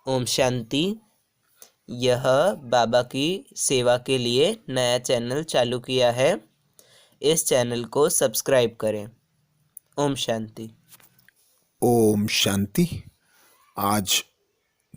ओम शांति। यह बाबा की सेवा के लिए नया चैनल चालू किया है। इस चैनल को सब्सक्राइब करें। ओम शांति। ओम शांति। आज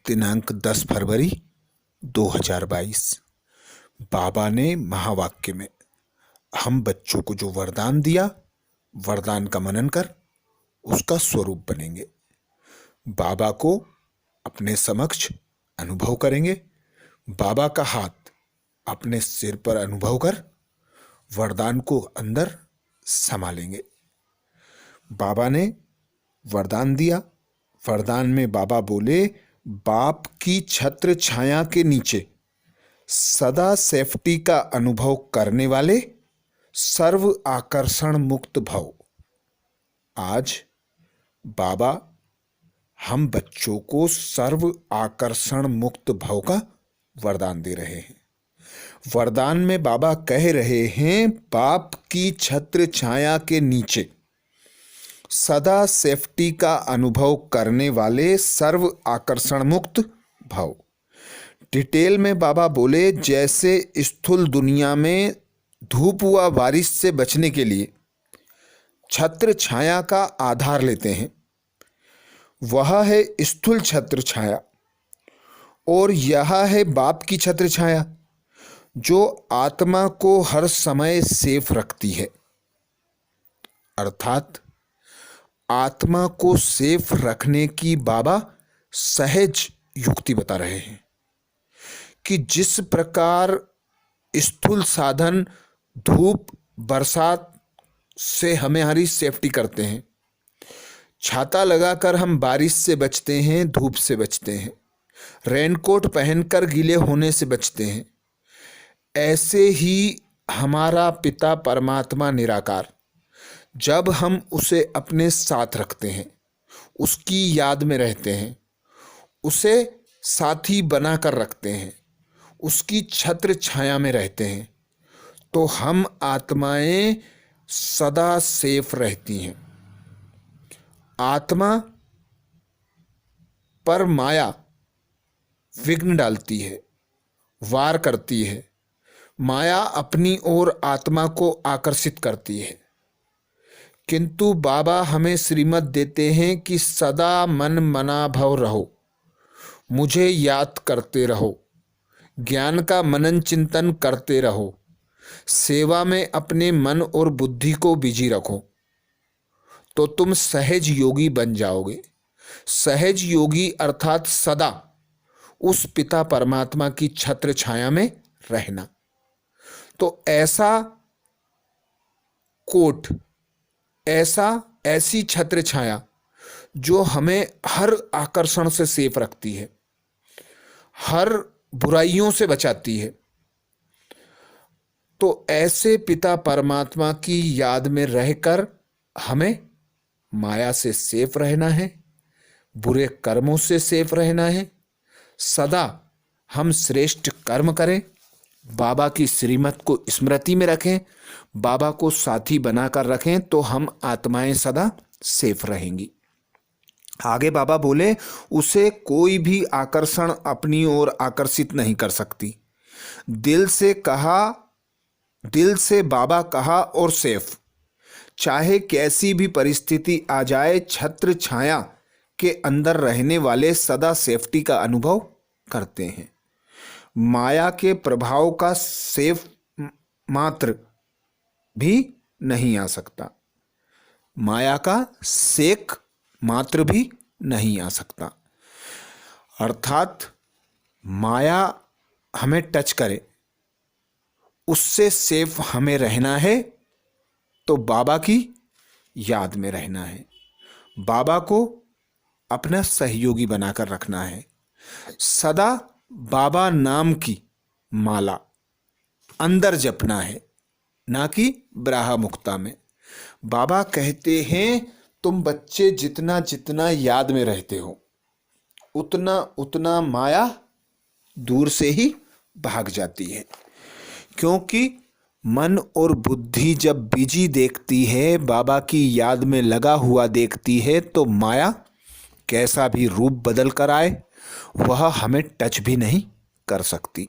दिनांक 10 फरवरी 2022। बाबा ने महावाक्य में हम बच्चों को जो वरदान दिया, वरदान का मनन कर उसका स्वरूप बनेंगे। बाबा को अपने समक्ष अनुभव करेंगे। बाबा का हाथ अपने सिर पर अनुभव कर वरदान को अंदर संभालेंगे। बाबा ने वरदान दिया। वरदान में बाबा बोले, बाप की छत्र छाया के नीचे सदा सेफ्टी का अनुभव करने वाले सर्व आकर्षण मुक्त भव। आज बाबा हम बच्चों को सर्व आकर्षण मुक्त भव का वरदान दे रहे हैं। वरदान में बाबा कह रहे हैं, बाप की छत्र छाया के नीचे सदा सेफ्टी का अनुभव करने वाले सर्व आकर्षण मुक्त भव। डिटेल में बाबा बोले, जैसे स्थूल दुनिया में धूप व बारिश से बचने के लिए छत्र छाया का आधार लेते हैं, वह है स्थूल छत्र छाया, और यह है बाप की छत्र छाया जो आत्मा को हर समय सेफ रखती है। अर्थात आत्मा को सेफ रखने की बाबा सहज युक्ति बता रहे हैं कि जिस प्रकार स्थूल साधन धूप बरसात से हमारी सेफ्टी करते हैं, छाता लगाकर हम बारिश से बचते हैं, धूप से बचते हैं, रेनकोट पहनकर गीले होने से बचते हैं, ऐसे ही हमारा पिता परमात्मा निराकार, जब हम उसे अपने साथ रखते हैं, उसकी याद में रहते हैं, उसे साथी बनाकर रखते हैं, उसकी छत्र छाया में रहते हैं, तो हम आत्माएं सदा सेफ रहती हैं। आत्मा पर माया विघ्न डालती है, वार करती है। माया अपनी ओर आत्मा को आकर्षित करती है, किंतु बाबा हमें श्रीमत देते हैं कि सदा मन मना भव रहो, मुझे याद करते रहो, ज्ञान का मनन चिंतन करते रहो, सेवा में अपने मन और बुद्धि को बिजी रखो, तो तुम सहज योगी बन जाओगे। सहज योगी अर्थात सदा उस पिता परमात्मा की छत्र छाया में रहना। तो ऐसा कोट, ऐसी छत्र छाया जो हमें हर आकर्षण से सेफ रखती है, हर बुराइयों से बचाती है, तो ऐसे पिता परमात्मा की याद में रहकर हमें माया से सेफ रहना है, बुरे कर्मों से सेफ रहना है। सदा हम श्रेष्ठ कर्म करें, बाबा की श्रीमत को स्मृति में रखें, बाबा को साथी बनाकर रखें, तो हम आत्माएं सदा सेफ रहेंगी। आगे बाबा बोले, उसे कोई भी आकर्षण अपनी ओर आकर्षित नहीं कर सकती। दिल से बाबा कहा और सेफ, चाहे कैसी भी परिस्थिति आ जाए, छत्र छाया के अंदर रहने वाले सदा सेफ्टी का अनुभव करते हैं। माया के प्रभाव का सेफ मात्र भी नहीं आ सकता, माया का सेक मात्र भी नहीं आ सकता। अर्थात माया हमें टच करे, उससे सेफ हमें रहना है, तो बाबा की याद में रहना है, बाबा को अपना सहयोगी बनाकर रखना है। सदा बाबा नाम की माला अंदर जपना है, ना कि ब्राहा मुक्ता में। बाबा कहते हैं, तुम बच्चे जितना जितना याद में रहते हो, उतना उतना माया दूर से ही भाग जाती है, क्योंकि मन और बुद्धि जब बिजी देखती है, बाबा की याद में लगा हुआ देखती है, तो माया कैसा भी रूप बदल कर आए वह हमें टच भी नहीं कर सकती।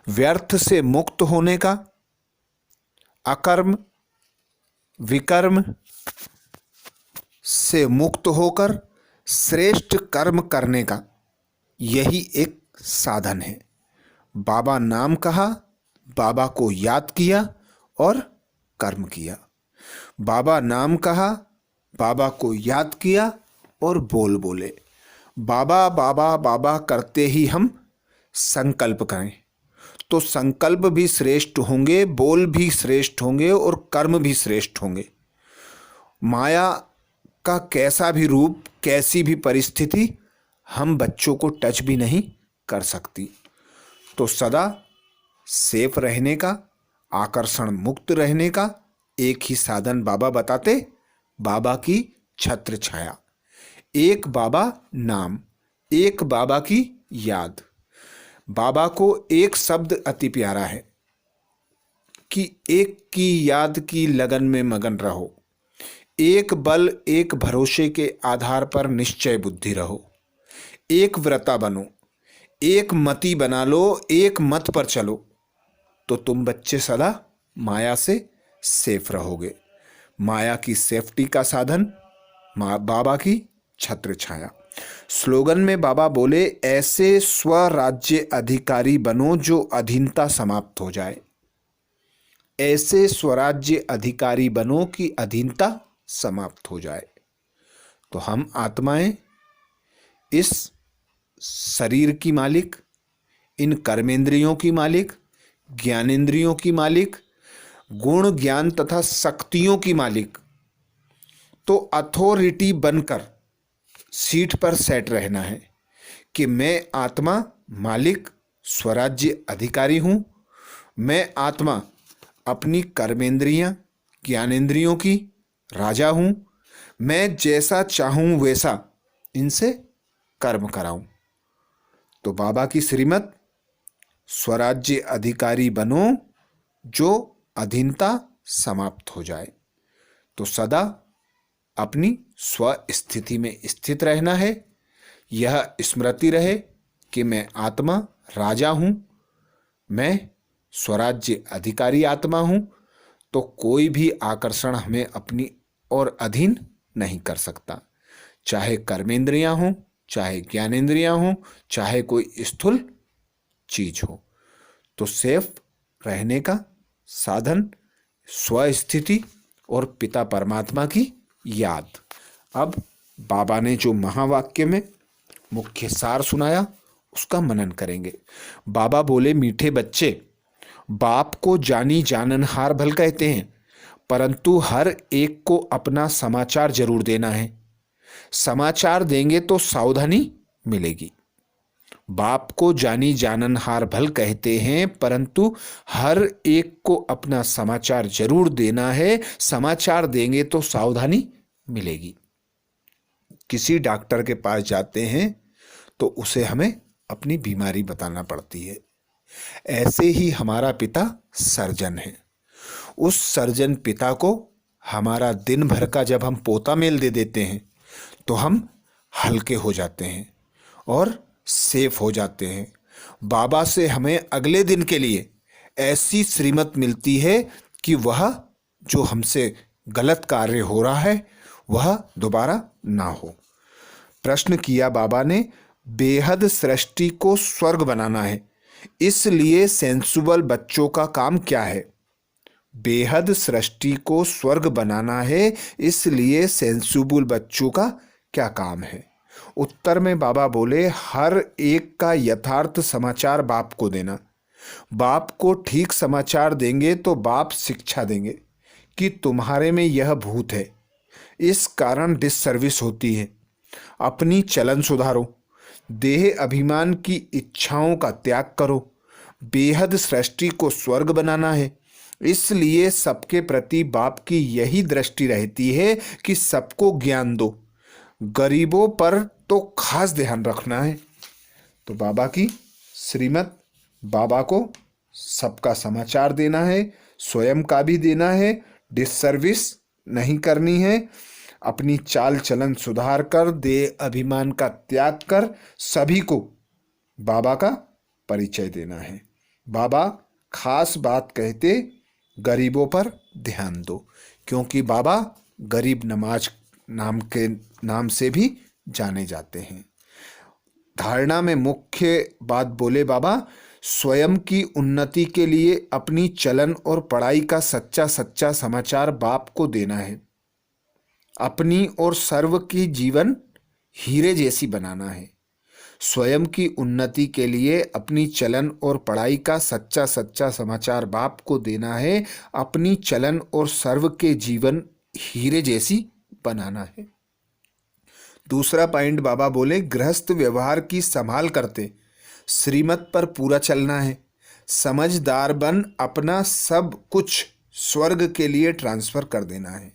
व्यर्थ से मुक्त होने का, अकर्म विकर्म से मुक्त होकर श्रेष्ठ कर्म करने का यही एक साधन है। बाबा नाम कहा, बाबा को याद किया और कर्म किया। बाबा नाम कहा, बाबा को याद किया और बोल बोले। बाबा बाबा बाबा करते ही हम संकल्प करें तो संकल्प भी श्रेष्ठ होंगे, बोल भी श्रेष्ठ होंगे और कर्म भी श्रेष्ठ होंगे। माया का कैसा भी रूप, कैसी भी परिस्थिति हम बच्चों को टच भी नहीं कर सकती। तो सदा सेफ रहने का, आकर्षण मुक्त रहने का एक ही साधन बाबा बताते, बाबा की छत्र छाया। एक बाबा नाम, एक बाबा की याद। बाबा को एक शब्द अति प्यारा है कि एक की याद की लगन में मगन रहो, एक बल एक भरोसे के आधार पर निश्चय बुद्धि रहो, एक व्रता बनो, एक मति बना लो, एक मत पर चलो, तो तुम बच्चे सदा माया से सेफ रहोगे। माया की सेफ्टी का साधन बाबा की छत्र छाया। स्लोगन में बाबा बोले, ऐसे स्वराज्य अधिकारी बनो जो अधीनता समाप्त हो जाए। ऐसे स्वराज्य अधिकारी बनो कि अधीनता समाप्त हो जाए। तो हम आत्माएं इस शरीर की मालिक, इन कर्मेंद्रियों की मालिक, ज्ञानेंद्रियों की मालिक, गुण ज्ञान तथा शक्तियों की मालिक, तो अथॉरिटी बनकर सीट पर सेट रहना है कि मैं आत्मा मालिक स्वराज्य अधिकारी हूं। मैं आत्मा अपनी कर्मेंद्रियां ज्ञानेंद्रियों की राजा हूं। मैं जैसा चाहूं वैसा इनसे कर्म कराऊं। तो बाबा की श्रीमत, स्वराज्य अधिकारी बनो जो अधीनता समाप्त हो जाए। तो सदा अपनी स्व स्थिति में स्थित रहना है। यह स्मृति रहे कि मैं आत्मा राजा हूं, मैं स्वराज्य अधिकारी आत्मा हूं। तो कोई भी आकर्षण हमें अपनी ओर अधीन नहीं कर सकता, चाहे कर्मेंद्रियां हों, चाहे ज्ञानेंद्रियां हों, चाहे कोई स्थूल चीज हो। तो सेफ रहने का साधन स्वस्थिति और पिता परमात्मा की याद। अब बाबा ने जो महावाक्य में मुख्य सार सुनाया उसका मनन करेंगे। बाबा बोले, मीठे बच्चे, बाप को जानी जाननहार भल कहते हैं, परंतु हर एक को अपना समाचार जरूर देना है। समाचार देंगे तो सावधानी मिलेगी। बाप को जानी जाननहार भल कहते हैं, परंतु हर एक को अपना समाचार जरूर देना है। समाचार देंगे तो सावधानी मिलेगी। किसी डॉक्टर के पास जाते हैं तो उसे हमें अपनी बीमारी बताना पड़ती है। ऐसे ही हमारा पिता सर्जन है। उस सर्जन पिता को हमारा दिन भर का जब हम पोता मेल दे देते हैं तो हम हल्के हो जाते हैं और सेफ हो जाते हैं। बाबा से हमें अगले दिन के लिए ऐसी श्रीमत मिलती है कि वह जो हमसे गलत कार्य हो रहा है वह दोबारा ना हो। प्रश्न किया बाबा ने, बेहद सृष्टि को स्वर्ग बनाना है, इसलिए सेंसुबल बच्चों का काम क्या है? बेहद सृष्टि को स्वर्ग बनाना है, इसलिए सेंसुबल बच्चों का क्या काम है? उत्तर में बाबा बोले, हर एक का यथार्थ समाचार बाप को देना। बाप को ठीक समाचार देंगे तो बाप शिक्षा देंगे कि तुम्हारे में यह भूत है, इस कारण डिससर्विस होती है। अपनी चलन सुधारो, देह अभिमान की इच्छाओं का त्याग करो। बेहद सृष्टि को स्वर्ग बनाना है, इसलिए सबके प्रति बाप की यही दृष्टि रहती है कि सबको ज्ञान दो, गरीबों पर तो खास ध्यान रखना है। तो बाबा की श्रीमत, बाबा को सबका समाचार देना है, स्वयं का भी देना है, डिससर्विस नहीं करनी है। अपनी चाल चलन सुधार कर, देह अभिमान का त्याग कर सभी को बाबा का परिचय देना है। बाबा खास बात कहते, गरीबों पर ध्यान दो, क्योंकि बाबा गरीब नवाज नाम से भी जाने जाते हैं। धारणा में मुख्य बात बोले बाबा, स्वयं की उन्नति के लिए अपनी चलन और पढ़ाई का सच्चा समाचार बाप को देना है। अपनी और सर्व की जीवन हीरे जैसी बनाना है। स्वयं की उन्नति के लिए अपनी चलन और पढ़ाई का सच्चा समाचार बाप को देना है। अपनी चलन और सर्व के जीवन हीरे जैसी बनाना है। दूसरा पॉइंट बाबा बोले, गृहस्थ व्यवहार की संभाल करते श्रीमत पर पूरा चलना है। समझदार बन अपना सब कुछ स्वर्ग के लिए ट्रांसफर कर देना है।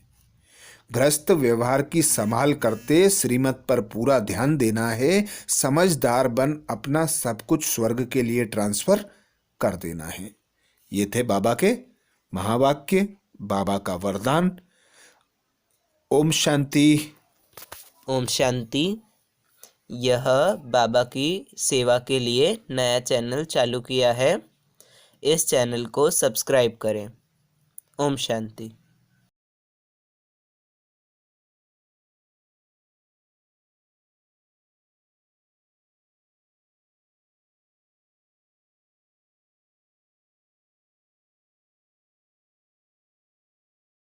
गृहस्थ व्यवहार की संभाल करते श्रीमत पर पूरा ध्यान देना है। समझदार बन अपना सब कुछ स्वर्ग के लिए ट्रांसफर कर देना है। ये थे बाबा के महावाक्य, बाबा का वरदान। ओम शांति। ओम शांति। यह बाबा की सेवा के लिए नया चैनल चालू किया है। इस चैनल को सब्सक्राइब करें। ओम शांति।